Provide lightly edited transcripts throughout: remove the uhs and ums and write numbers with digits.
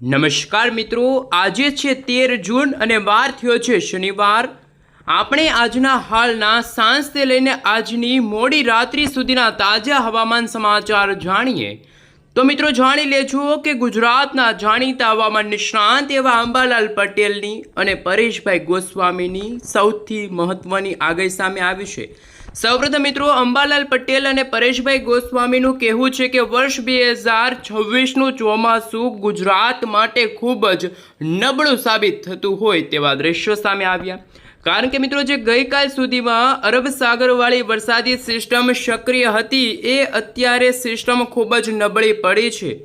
નમસ્કાર મિત્રો, આજે છે 13 જૂન અને વાર થયો છે શનિવાર। આપણે આજના હાલના સાંજથી લઈને આજની મોડી રાત્રિ સુધીના તાજા હવામાન સમાચાર જાણીએ। તો મિત્રો જાણી લેજો કે ગુજરાતના જાણીતા હવામાન નિષ્ણાંત એવા અંબાલાલ પટેલની અને પરેશભાઈ ગોસ્વામીની સૌથી મહત્વની આગાહી સામે આવી છે। સૌપ્રથમ મિત્રો અંબાલાલ પટેલ અને પરેશભાઈ ગોસ્વામીનું કહેવું છે કે વર્ષ 2026નું ચોમાસું ગુજરાત માટે ખૂબ જ નબળું સાબિત થતું હોય તેવા દ્રશ્યો સામે આવ્યા। કારણ કે મિત્રો જે ગઈકાલ સુધીમાં અરબ સાગરવાળી વરસાદી સિસ્ટમ સક્રિય હતી એ અત્યારે સિસ્ટમ ખૂબ જ નબળી પડી છે।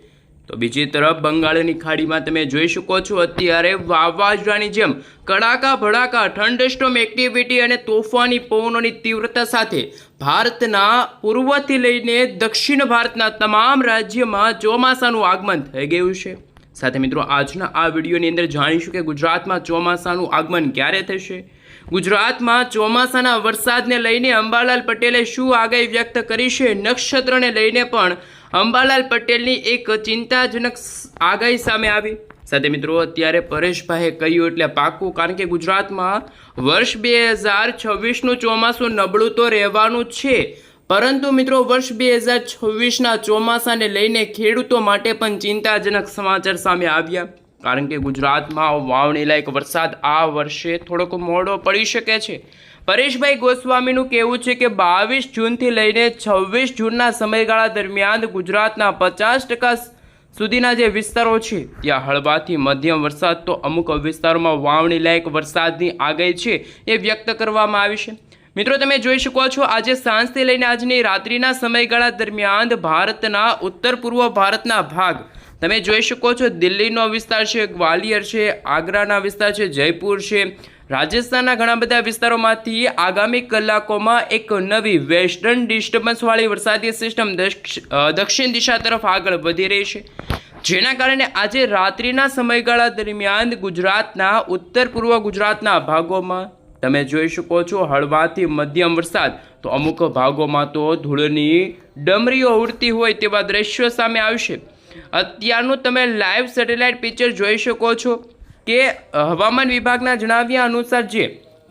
તો બીજી તરફ બંગાળની ખાડીમાં તમે જોઈ શકો છો અત્યારે વાવાઝોડાની જેમ કડાકા ભડાકા થંડરસ્ટોર્મ એક્ટિવિટી અને તોફાની પવનોની તીવ્રતા સાથે ભારતના પૂર્વથી લઈને દક્ષિણ ભારતના તમામ રાજ્યમાં ચોમાસાનું આગમન થઈ ગયું છે। સાથે મિત્રો આજના આ વિડીયોની અંદર જાણીશું કે ગુજરાતમાં ચોમાસાનું આગમન ક્યારે થશે, ગુજરાતમાં ચોમાસાના વરસાદને લઈને અંબાલાલ પટેલે શું આગાહી વ્યક્ત કરી છે, નક્ષત્રને લઈને પણ અંબાલાલ પટેલની એક ચિંતાજનક આગાહી સામે આવી। સાથે મિત્રો અત્યારે પરેશભાઈએ કહ્યું એટલે પાકું, કારણ કે ગુજરાતમાં વર્ષ 2026નું ચોમાસું નબળું તો રહેવાનું છે, પરંતુ મિત્રો વર્ષ 2026ના ચોમાસાને લઈને ખેડૂતો માટે પણ ચિંતાજનક સમાચાર સામે આવ્યા। કારણ કે ગુજરાતમાં વાવણી લાયક વરસાદ આ વર્ષે થોડોક મોડો પડી શકે છે। પરેશભાઈ ગોસ્વામીનું કહેવું છે કે 22 જૂનથી લઈને 26 જૂનના સમયગાળા દરમિયાન ગુજરાતના 50% સુધીના જે વિસ્તારો છે ત્યાં હળવાથી મધ્યમ વરસાદ તો અમુક વિસ્તારોમાં વાવણી લાયક વરસાદની આગાહી છે એ વ્યક્ત કરવામાં આવી છે। મિત્રો તમે જોઈ શકો છો આજે સાંજથી લઈને આજની રાત્રિના સમયગાળા દરમિયાન ભારતના ઉત્તર પૂર્વ ભારતના ભાગ તમે જોઈ શકો છો, દિલ્હીનો વિસ્તાર છે, ગ્વાલિયર છે, આગ્રાના વિસ્તાર છે, જયપુર છે, રાજસ્થાનના ઘણા બધા વિસ્તારોમાંથી આગામી કલાકોમાં એક નવી વેસ્ટર્ન ડિસ્ટર્બન્સવાળી વરસાદી સિસ્ટમ દક્ષિણ દિશા તરફ આગળ વધી રહી છે, જેના કારણે આજે રાત્રિના સમયગાળા દરમિયાન ગુજરાતના ઉત્તર પૂર્વ ગુજરાતના ભાગોમાં તમે જોઈ શકો છો હળવાથી મધ્યમ વરસાદ, તો અમુક ભાગોમાં તો ધૂળની ડમરીઓ ઉડતી હોય તેવા દ્રશ્યો સામે આવશે। અત્યારનું તમે લાઈવ સેટેલાઇટ પિક્ચર જોઈ શકો છો કે હવામાન વિભાગના જણાવ્યા અનુસાર જે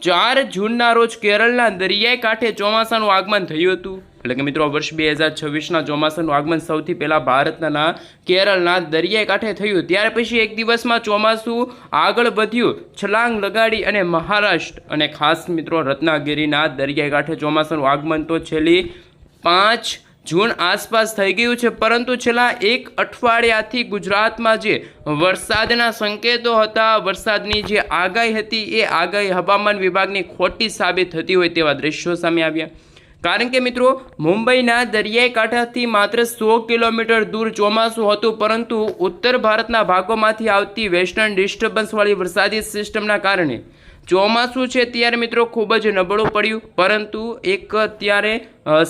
4 જૂનના રોજ કેરળના દરિયાઈ કાંઠે ચોમાસાનું આગમન થયું હતું। એટલે કે મિત્રો વર્ષ 2026ના ચોમાસાનું આગમન સૌથી પહેલાં ભારતના કેરળના દરિયાઈ કાંઠે થયું, ત્યાર પછી એક દિવસમાં ચોમાસું આગળ વધ્યું, છલાંગ લગાડી અને મહારાષ્ટ્ર અને ખાસ મિત્રો રત્નાગિરીના દરિયાઈ કાંઠે ચોમાસાનું આગમન તો છેલ્લી 5 જૂન આસપાસ થઈ ગયું છે, પરંતુ છેલ્લા એક અઠવાડિયાથી ગુજરાતમાં જે વરસાદના સંકેતો હતા, વરસાદની જે આગાહી હતી એ આગાહી હવામાન વિભાગની ખોટી સાબિત થતી હોય તેવા દ્રશ્યો સામે આવ્યા। કારણ કે મિત્રો મુંબઈના દરિયાઈ કાંઠાથી માત્ર 100 કિલોમીટર દૂર ચોમાસું હતું, પરંતુ ઉત્તર ભારતના ભાગોમાંથી આવતી વેસ્ટર્ન ડિસ્ટર્બન્સવાળી વરસાદી સિસ્ટમના કારણે ચોમાસું છે ત્યારે મિત્રો ખૂબ જ નબળું પડ્યું। પરંતુ એક ત્યારે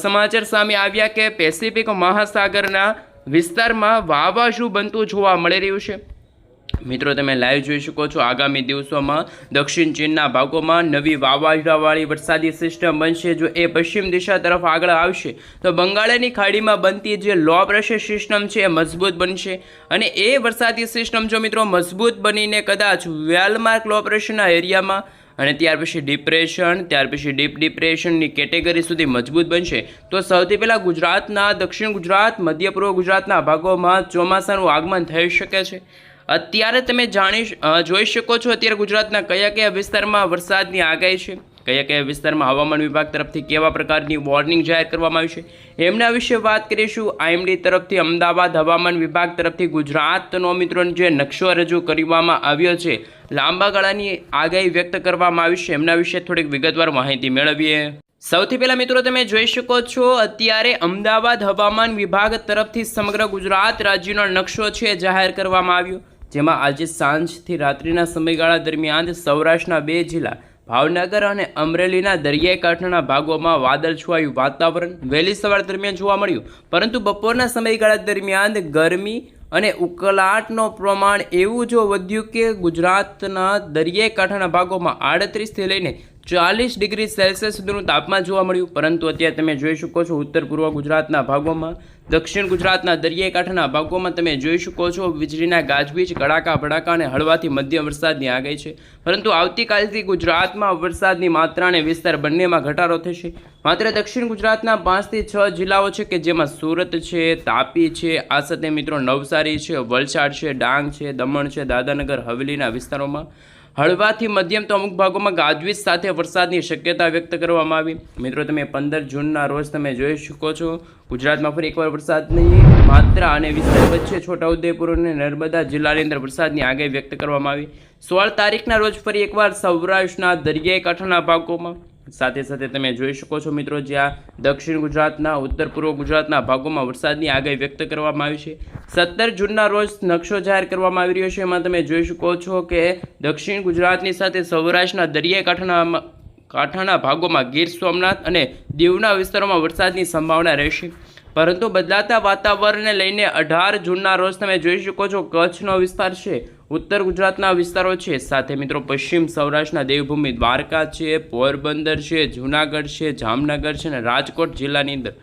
સમાચાર સામે આવ્યા કે પેસિફિક મહાસાગરના વિસ્તારમાં વાવાઝોડું બનતું જોવા મળી રહ્યું છે। મિત્રો તમે લાઈવ જોઈ શકો છો આગામી દિવસોમાં દક્ષિણ ચીનના ભાગોમાં નવી વાવાઝોડાવાળી વરસાદી સિસ્ટમ બનશે। જો એ પશ્ચિમ દિશા તરફ આગળ આવશે તો બંગાળની ખાડીમાં બનતી જે લો પ્રેશર સિસ્ટમ છે એ મજબૂત બનશે, અને એ વરસાદી સિસ્ટમ જો મિત્રો મજબૂત બનીને કદાચ વેલમાર્ક લો પ્રેશરના એરિયામાં અને ત્યાર પછી ડિપ્રેશન, ત્યાર પછી ડીપ ડિપ્રેશનની કેટેગરી સુધી મજબૂત બનશે, તો સૌથી પહેલાં ગુજરાતના દક્ષિણ ગુજરાત, મધ્ય પૂર્વ ગુજરાતના ભાગોમાં ચોમાસાનું આગમન થઈ શકે છે। અત્યારે તમે જોઈ શકો છો અત્યારે ગુજરાતના કયા કયા વિસ્તારમાં વરસાદની આગાહી છે, કયા કયા વિસ્તારમાં હવામાન વિભાગ તરફથી કેવા પ્રકારની વોર્નિંગ જાહેર કરવામાં આવી છે એમના વિશે વાત કરીશું। આઈએમડી તરફથી અમદાવાદ હવામાન વિભાગ તરફથી ગુજરાતનો મિત્રો જે નકશો રજૂ કરવામાં આવ્યો છે, લાંબા ગાળાની આગાહી વ્યક્ત કરવામાં આવી છે, એમના વિશે થોડીક વિગતવાર માહિતી મેળવીએ। સૌથી પહેલાં મિત્રો તમે જોઈ શકો છો અત્યારે અમદાવાદ હવામાન વિભાગ તરફથી સમગ્ર ગુજરાત રાજ્યનો નકશો છે જાહેર કરવામાં આવ્યો, જેમાં આજે સાંજથી રાત્રિના સમયગાળા દરમિયાન સૌરાષ્ટ્રના 2 જિલ્લા ભાવનગર અને અમરેલીના દરિયાઈ કાંઠાના ભાગોમાં વાદળછાયું વાતાવરણ વહેલી સવાર દરમિયાન જોવા મળ્યું, પરંતુ બપોરના સમયગાળા દરમિયાન ગરમી અને ઉકળાટનું પ્રમાણ એવું જો વધ્યું કે ગુજરાતના દરિયાઈ કાંઠાના ભાગોમાં 38થી લઈને 40 ડિગ્રી સેલ્સિયસ સુધીનું તાપમાન જોવા મળ્યું। પરંતુ અત્યારે તમે જોઈ શકો છો ઉત્તર પૂર્વ ગુજરાતના ભાગોમાં દક્ષિણ ગુજરાતના દરિયાઈ કાંઠાના ભાગોમાં તમે જોઈ શકો છો વીજળીના ગાજવીજ, કડાકા ભડાકા અને હળવાથી મધ્યમ વરસાદની આગાહી છે. પરંતુ આવતીકાલથી ગુજરાતમાં વરસાદની માત્રા અને વિસ્તાર બંનેમાં ઘટાડો થશે. માત્ર દક્ષિણ ગુજરાતના 5 થી 6 જિલ્લાઓ છે કે જેમાં સુરત છે, તાપી છે, આ સાથે મિત્રો નવસારી છે, વલસાડ છે, ડાંગ છે, દમણ છે, દાદરાનગર હવેલીના વિસ્તારોમાં હળવાથી મધ્યમ તો અમુક ભાગોમાં ગાજવીજ સાથે વરસાદની શક્યતા વ્યક્ત કરવામાં આવી. મિત્રો તમે 15 જૂનના રોજ તમે જોઈ શકો છો ગુજરાતમાં ફરી એકવાર વરસાદની માત્રા અને વિસ્તાર વચ્ચે છોટાઉદેપુર અને નર્મદા જિલ્લાની અંદર વરસાદની આગાહી વ્યક્ત કરવામાં આવી. 16 તારીખના રોજ ફરી એકવાર સૌરાષ્ટ્રના દરિયાઈ કાંઠાના ભાગોમાં સાથે સાથે તમે જોઈ શકો છો મિત્રો જ્યાં દક્ષિણ ગુજરાતના, ઉત્તર પૂર્વ ગુજરાતના ભાગોમાં વરસાદની આગાહી વ્યક્ત કરવામાં આવી છે. 17 જૂનના રોજ નકશો જાહેર કરવામાં આવી રહ્યો છે. એમાં તમે જોઈ શકો છો કે દક્ષિણ ગુજરાતની સાથે સૌરાષ્ટ્રના દરિયાઈ કાંઠાના ભાગોમાં ગીર સોમનાથ અને દીવના વિસ્તારોમાં વરસાદની સંભાવના રહેશે. પરંતુ બદલાતા વાતાવરણને લઈને 18 જૂનના રોજ તમે જોઈ શકો છો કચ્છનો વિસ્તાર છે, ઉત્તર ગુજરાતના વિસ્તારો છે, સાથે મિત્રો પશ્ચિમ સૌરાષ્ટ્રના દેવભૂમિ દ્વારકા છે, પોરબંદર છે, જૂનાગઢ છે, જામનગર છે અને રાજકોટ જિલ્લાની અંદર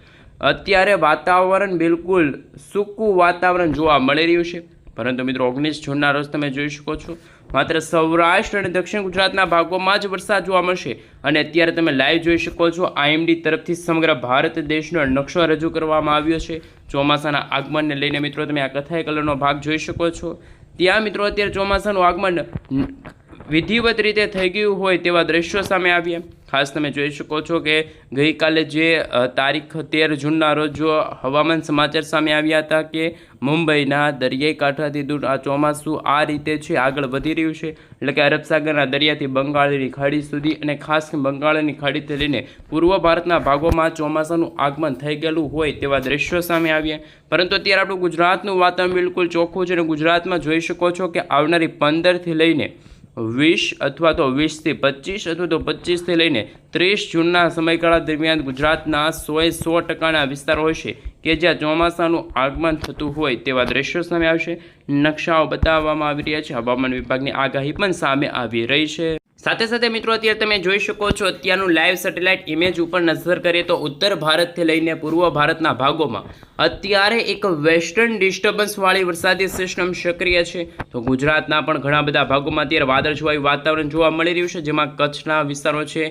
અત્યારે વાતાવરણ બિલકુલ સૂકું વાતાવરણ જોવા મળી રહ્યું છે. પરંતુ મિત્રો 19 જૂનના રોજ તમે જોઈ શકો છો માત્ર સૌરાષ્ટ્ર અને દક્ષિણ ગુજરાતના ભાગોમાં જ વરસાદ જોવા મળશે. અને અત્યારે તમે લાઈવ જોઈ શકો છો IMD તરફથી સમગ્ર ભારત દેશનો નકશો રજૂ કરવામાં આવ્યો છે. ચોમાસાના આગમનને લઈને મિત્રો તમે આ કથાઈ કલરનો ભાગ જોઈ શકો છો. ત્યાં મિત્રો અત્યારે ચોમાસાનું આગમન વિધિવત રીતે થઈ ગયું હોય તેવા દ્રશ્યો સામે આવ્યા. ખાસ તમે જોઈ શકો છો કે ગઈકાલે જે તારીખ 13 જૂનના રોજ જો હવામાન સમાચાર સામે આવ્યા હતા કે મુંબઈના દરિયાઈ કાંઠાથી દૂર આ ચોમાસું આ રીતે છે આગળ વધી રહ્યું છે. એટલે કે અરબ સાગરના દરિયાથી બંગાળની ખાડી સુધી અને ખાસ બંગાળની ખાડીથી લઈને પૂર્વ ભારતના ભાગોમાં ચોમાસાનું આગમન થઈ ગયેલું હોય તેવા દ્રશ્યો સામે આવ્યા. પરંતુ અત્યારે આપણું ગુજરાતનું વાતાવરણ બિલકુલ ચોખ્ખું છે અને ગુજરાતમાં જોઈ શકો છો કે આવનારી 15થી લઈને 20 અથવા તો 20 થી 25 અથવા તો 25 થી લઈને 30 જૂનના સમયગાળા દરમિયાન ગુજરાતના 100% વિસ્તારો હશે કે જ્યાં ચોમાસાનું આગમન થતું હોય તેવા દ્રશ્યો સામે આવશે. નકશાઓ બતાવવામાં આવી રહ્યા છે. હવામાન વિભાગની આગાહી પણ સામે આવી રહી છે. સાથે સાથે મિત્રો અત્યારે તમે જોઈ શકો છો અત્યારનું લાઈવ સેટેલાઇટ ઇમેજ ઉપર નજર કરીએ તો ઉત્તર ભારતથી લઈને પૂર્વ ભારતના ભાગોમાં અત્યારે એક વેસ્ટર્ન ડિસ્ટર્બન્સવાળી વરસાદી સિસ્ટમ સક્રિય છે. તો ગુજરાતના પણ ઘણા બધા ભાગોમાં અત્યારે વાદળછવાયું વાતાવરણ જોવા મળી રહ્યું છે, જેમાં કચ્છના વિસ્તારો છે,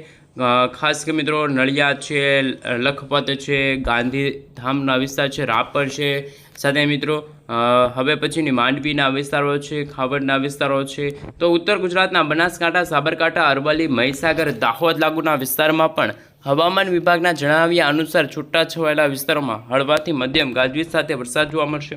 ખાસ કે મિત્રો નળિયા છે, લખપત છે, ગાંધીધામના વિસ્તાર છે, રાપર છે, સાથે મિત્રો હવે પછીની માંડવીના વિસ્તારો છે, ખાવડના વિસ્તારો છે. તો ઉત્તર ગુજરાતના બનાસકાંઠા, સાબરકાંઠા, અરવલ્લી, મહીસાગર, દાહોદ લાગુના વિસ્તારમાં પણ હવામાન વિભાગના જણાવ્યા અનુસાર છૂટાછવાયેલા વિસ્તારોમાં હળવાથી મધ્યમ ગાજવીજ સાથે વરસાદ જોવા મળશે.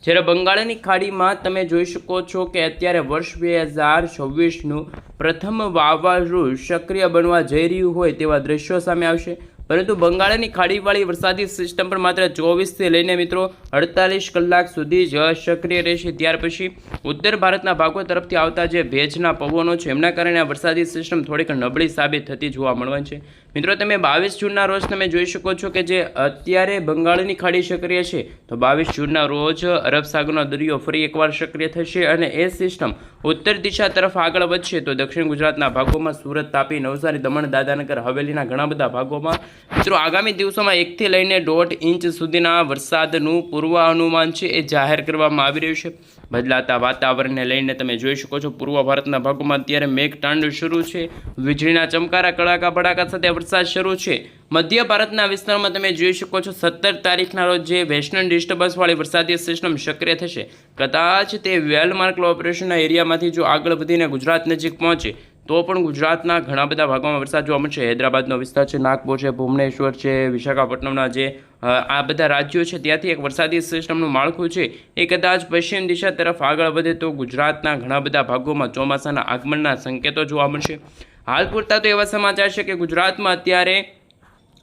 જ્યારે બંગાળની ખાડીમાં તમે જોઈ શકો છો કે અત્યારે વર્ષ 2026નું પ્રથમ વાવાઝોડું સક્રિય બનવા જઈ રહ્યું હોય તેવા દ્રશ્યો સામે આવશે. પરંતુ બંગાળની ખાડીવાળી વરસાદી સિસ્ટમ પણ માત્ર 24થી લઈને મિત્રો 48 કલાક સુધી જ સક્રિય રહેશે. ત્યાર પછી ઉત્તર ભારતના ભાગો તરફથી આવતા જે ભેજના પવનો છે એમના કારણે આ વરસાદી સિસ્ટમ થોડીક નબળી સાબિત થતી જોવા મળવાની છે. મિત્રો તમે 22 જૂનના રોજ તમે જોઈ શકો છો કે જે અત્યારે બંગાળની ખાડી સક્રિય છે તો 22 જૂનના રોજ અરબ સાગરનો દરિયો ફરી એકવાર સક્રિય થશે અને એ સિસ્ટમ ઉત્તર દિશા તરફ આગળ વધશે. તો દક્ષિણ ગુજરાતના ભાગોમાં સુરત, તાપી, નવસારી, દમણ, દાદરાનગર હવેલીના ઘણા બધા ભાગોમાં મિત્રો આગામી દિવસોમાં 1 થી લઈને 1.5 ઇંચ સુધીના વરસાદનું પૂર્વાનુમાન છે એ જાહેર કરવામાં આવી રહ્યું છે. બદલાતા વાતાવરણને લઈને તમે જોઈ શકો છો પૂર્વ ભારતના ભાગોમાં અત્યારે મેઘતાંડવ શરૂ છે, વીજળીના ચમકારા, કડાકા ભડાકા સાથે વરસાદ શરૂ છે. મધ્ય ભારતના વિસ્તારમાં તમે જોઈ શકો છો 17 તારીખના રોજ જે વેસ્ટર્ન ડિસ્ટર્બન્સવાળી વરસાદી સિસ્ટમ સક્રિય થશે, કદાચ તે વેલમાર્ક ઓપરેશનના એરિયામાંથી જો આગળ વધીને ગુજરાત નજીક પહોંચે તો પણ ગુજરાતના ઘણા બધા ભાગોમાં વરસાદ જોવા મળશે. હૈદરાબાદનો વિસ્તાર છે, નાગપુર છે, ભુવનેશ્વર છે, વિશાખાપટ્ટનમના જે આ બધા રાજ્યો છે ત્યાંથી એક વરસાદી સિસ્ટમનું માળખું છે એ કદાચ પશ્ચિમ દિશા તરફ આગળ વધે તો ગુજરાતના ઘણા બધા ભાગોમાં ચોમાસાના આગમનના સંકેતો જોવા મળશે. હાલ પૂરતા તો એવા સમાચાર છે કે ગુજરાતમાં અત્યારે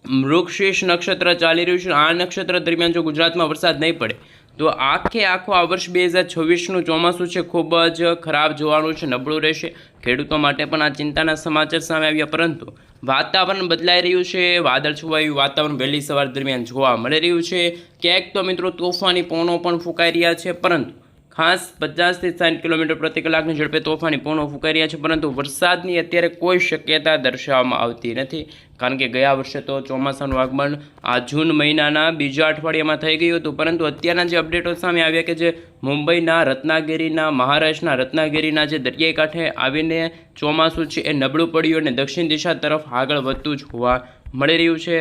મૃગશીર્ષ નક્ષત્ર ચાલી રહ્યું છે. આ નક્ષત્ર દરમિયાન જો ગુજરાતમાં વરસાદ નહીં પડે તો આખો આ વર્ષ 2026નું ચોમાસું છે ખૂબ જ ખરાબ જોવાનું છે, નબળું રહેશે. ખેડૂતો માટે પણ આ ચિંતાના સમાચાર સામે આવ્યા. પરંતુ વાતાવરણ બદલાઈ રહ્યું છે, વાદળછવાયું વાતાવરણ વહેલી સવાર દરમિયાન જોવા મળી રહ્યું છે. ક્યાંક તો મિત્રો તોફાની પવનો પણ ફૂંકાઈ રહ્યા છે, પરંતુ ખાસ 50 થી 60 કિલોમીટર પ્રતિ કલાકની ઝડપે તોફાની પવનો ફૂંકાઈ રહ્યા છે, પરંતુ વરસાદની અત્યારે કોઈ શક્યતા દર્શાવવામાં આવતી નથી, કારણ કે ગયા વર્ષે તો ચોમાસાનું આગમન આ જૂન મહિનાના બીજા અઠવાડિયામાં થઈ ગયું હતું. પરંતુ અત્યારના જે અપડેટો સામે આવ્યા કે જે મુંબઈના રત્નાગિરીના, મહારાષ્ટ્રના રત્નાગિરીના જે દરિયાઈ કાંઠે આવીને ચોમાસું છે એ નબળું પડ્યું અને દક્ષિણ દિશા તરફ આગળ વધતું જોવા મળી રહ્યું છે.